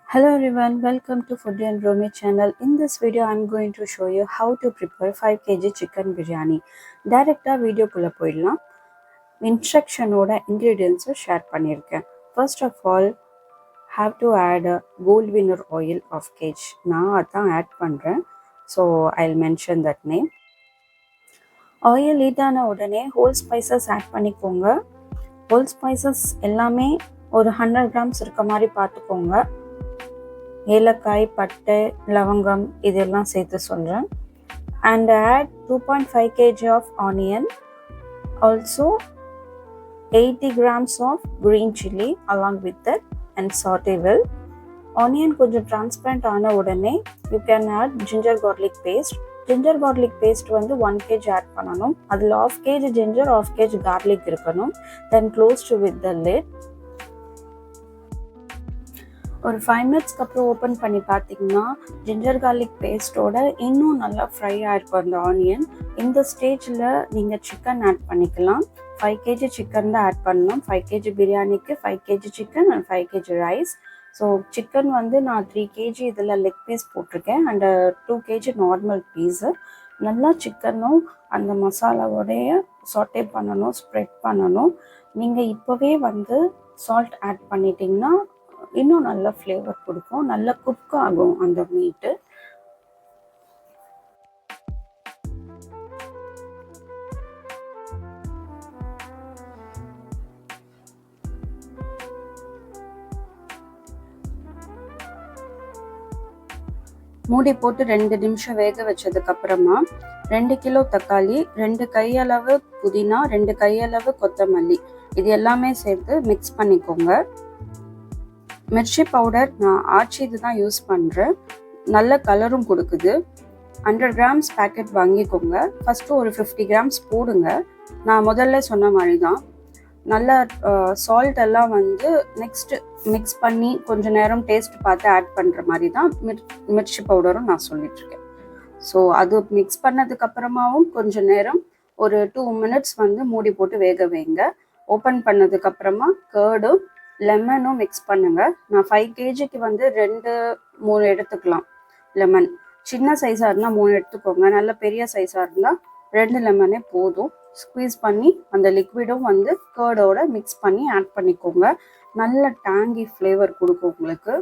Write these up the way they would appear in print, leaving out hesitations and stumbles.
Hello everyone, welcome to Foodie and Romy channel. In this video, I'm going to show you how to prepare 5 kg chicken biryani. Direct video குள்ள போயிடலாம். Instructionோட ingredients share பண்ணிருக்கேன். First of all, have to add a gold winner oil of kg. நான் அதான் add பண்றேன். So I'll mention that name. Oil heat ஆன உடனே whole spices add பண்ணிக்கோங்க. Whole spices எல்லாமே ஒரு 100 grams இருக்க மாதிரி பார்த்துக்கோங்க. ஏலக்காய் பட்டை லவங்கம் இதெல்லாம் சேர்த்து சொல்கிறேன். And add 2.5 kg of onion, also 80 grams of green chili along with that and saute well. Onion கொஞ்சம் transparent ஆன உடனே you can add ginger garlic paste. Ginger garlic paste வந்து 1 kg add பண்ணணும். அதில் 1/2 kg ginger 1/2 kg garlic இருக்கணும். Then close with the lid. ஒரு 5 மினிட்ஸ்க்கு அப்புறம் ஓப்பன் பண்ணி பார்த்தீங்கன்னா ஜிஞ்சர் கார்லிக் பேஸ்ட்டோட இன்னும் நல்லா ஃப்ரை ஆகிருக்கும் அந்த ஆனியன். இந்த ஸ்டேஜில் நீங்கள் சிக்கன் ஆட் பண்ணிக்கலாம். 5 kg சிக்கன் தான் ஆட் பண்ணணும். 5 kg பிரியாணிக்கு 5 kg chicken and 5 kg rice. So chicken வந்து நான் 3 kg இதில் லெக் பீஸ் போட்டிருக்கேன் அண்ட் 2 kg நார்மல் பீஸு. நல்லா சிக்கனும் அந்த மசாலாவோடைய சாட்டே பண்ணணும், ஸ்ப்ரெட் பண்ணணும். நீங்கள் இப்போவே வந்து சால்ட் ஆட் பண்ணிட்டீங்கன்னா இன்னும் நல்ல ஃப்ளேவர் கொடுக்கும், நல்ல குக் ஆகும் அந்த மீட்டு. மூடி போட்டு 2 நிமிஷம் வேக வச்சதுக்கு அப்புறமா 2 கிலோ தக்காளி, 2 கையளவு புதினா, 2 கையளவு கொத்தமல்லி இது எல்லாமே சேர்த்து மிக்ஸ் பண்ணிக்கோங்க. மிர்ச்சி பவுடர் நான் ஆச்சி இது தான் யூஸ் பண்ணுறேன், நல்ல கலரும் கொடுக்குது. 100 grams பேக்கெட் வாங்கிக்கோங்க. ஃபஸ்ட்டு ஒரு 50 grams போடுங்க. நான் முதல்ல சொன்ன மாதிரி தான் நல்ல சால்ட் எல்லாம் வந்து நெக்ஸ்ட்டு மிக்ஸ் பண்ணி கொஞ்சம் நேரம் டேஸ்ட் பார்த்து ஆட் பண்ணுற மாதிரி தான் மிர்ச்சி பவுடரும் நான் சொல்லிட்டுருக்கேன். ஸோ அது மிக்ஸ் பண்ணதுக்கப்புறமாவும் கொஞ்சம் நேரம் ஒரு 2 மினிட்ஸ் வந்து மூடி போட்டு வேக வைங்க. ஓப்பன் பண்ணதுக்கப்புறமா கேர்டும் லெமனும் மிக்ஸ் பண்ணுங்க. நான் 5 kgக்கு வந்து 2-3 எடுத்துக்கலாம் லெமன். சின்ன சைஸாக இருந்தால் 3 எடுத்துக்கோங்க, நல்ல பெரிய சைஸாக இருந்தால் 2 லெமனே போதும். ஸ்குவீஸ் பண்ணி அந்த லிக்விடும் வந்து கேர்டோட மிக்ஸ் பண்ணி ஆட் பண்ணிக்கோங்க. நல்ல டேங்கி ஃப்ளேவர் கொடுக்கும் உங்களுக்கு.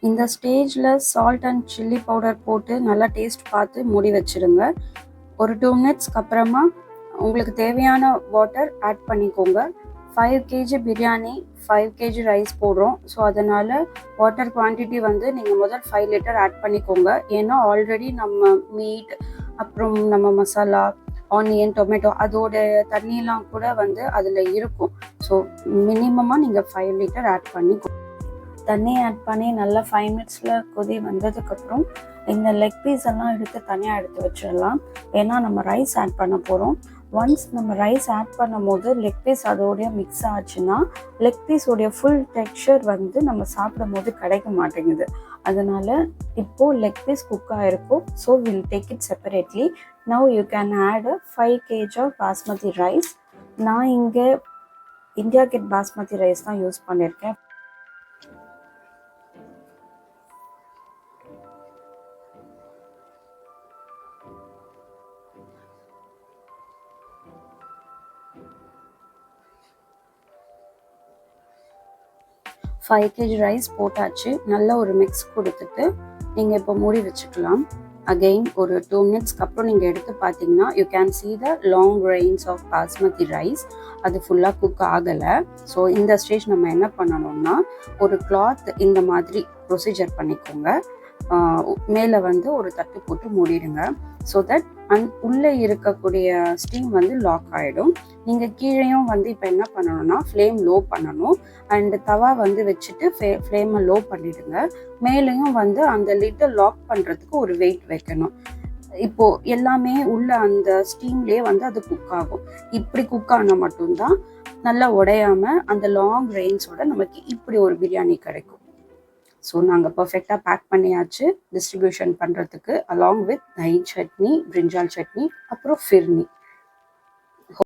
இந்த ஸ்டேஜில் சால்ட் அண்ட் சில்லி பவுடர் போட்டு நல்லா டேஸ்ட் பார்த்து மூடி வச்சுருங்க. ஒரு 2 மினிட்ஸ்க்கு அப்புறமா உங்களுக்கு தேவையான வாட்டர் ஆட் பண்ணிக்கோங்க. 5 kg பிரியாணி 5 kg ரைஸ் போடுறோம். ஸோ அதனால் வாட்டர் குவான்டிட்டி வந்து நீங்கள் முதல் 5 லிட்டர் ஆட் பண்ணிக்கோங்க. ஏன்னா ஆல்ரெடி நம்ம மீட் அப்புறம் நம்ம மசாலா ஆனியன் டொமேட்டோ அதோட தண்ணியெலாம் கூட வந்து அதில் இருக்கும். ஸோ மினிமமாக நீங்கள் 5 லிட்டர் ஆட் பண்ணிக்கோ. தண்ணி ஆட் பண்ணி நல்லா 5 மினிட்ஸில் கொதி வந்ததுக்கப்புறம் இந்த லெக் பீஸ் எல்லாம் எடுத்து தனியாக எடுத்து வச்சிடலாம். ஏன்னா நம்ம ரைஸ் ஆட் பண்ண போகிறோம். ஒன்ஸ் நம்ம ரைஸ் ஆட் பண்ணும் போது லெக் பீஸ் அதோடைய மிக்ஸ் ஆச்சுன்னா லெக் பீஸோடைய ஃபுல் டெக்ஸ்சர் வந்து நம்ம சாப்பிடும் போது கிடைக்க மாட்டேங்குது. அதனால் இப்போது லெக் பீஸ் குக் ஆகிருக்கும். So will take it separately. Now you can add 5 kg of basmati rice. நான் இங்கே இந்தியா கேட் பாஸ்மதி ரைஸ் தான் யூஸ் பண்ணியிருக்கேன். ஃபைவ் kg ரைஸ் போட்டாச்சு. நல்ல ஒரு மிக்ஸ் கொடுத்துட்டு நீங்கள் இப்போ மூடி வச்சுக்கலாம். அகெயின் ஒரு 2 மினிட்ஸ்க்கு அப்புறம் நீங்கள் எடுத்து பார்த்தீங்கன்னா you can see the long grains of basmati rice. அது ஃபுல்லாக குக் ஆகலை. ஸோ இந்த ஸ்டேஜ் நம்ம என்ன பண்ணணும்னா ஒரு கிளாத் இந்த மாதிரி ப்ரொசீஜர் பண்ணிக்கோங்க. மேலே வந்து ஒரு தட்டு போட்டு மூடிடுங்க. ஸோ தட் உள்ளே இருக்கக்கூடிய ஸ்டீம் வந்து லாக் ஆகிடும். நீங்கள் கீழேயும் வந்து இப்போ என்ன பண்ணணும்னா ஃப்ளேம் லோ பண்ணணும் அண்ட் தவா வந்து வச்சுட்டு ஃப்ளேமை லோ பண்ணிவிடுங்க. மேலேயும் வந்து அந்த லிட்டை லாக் பண்ணுறதுக்கு ஒரு வெயிட் வைக்கணும். இப்போது எல்லாமே உள்ள அந்த ஸ்டீம்லேயே வந்து அது குக் ஆகும். இப்படி குக் ஆனால் மட்டும்தான் நல்லா உடையாமல் அந்த லாங் ரெயின்ஸோட நமக்கு இப்படி ஒரு பிரியாணி கிடைக்கும். ஸோ நாங்கள் பர்ஃபெக்டாக பேக் பண்ணியாச்சு டிஸ்ட்ரிபியூஷன் பண்ணுறதுக்கு அலாங் வித் தயிர் சட்னி, பிரிஞ்சால் சட்னி, அப்புறம் ஃபிர்னி.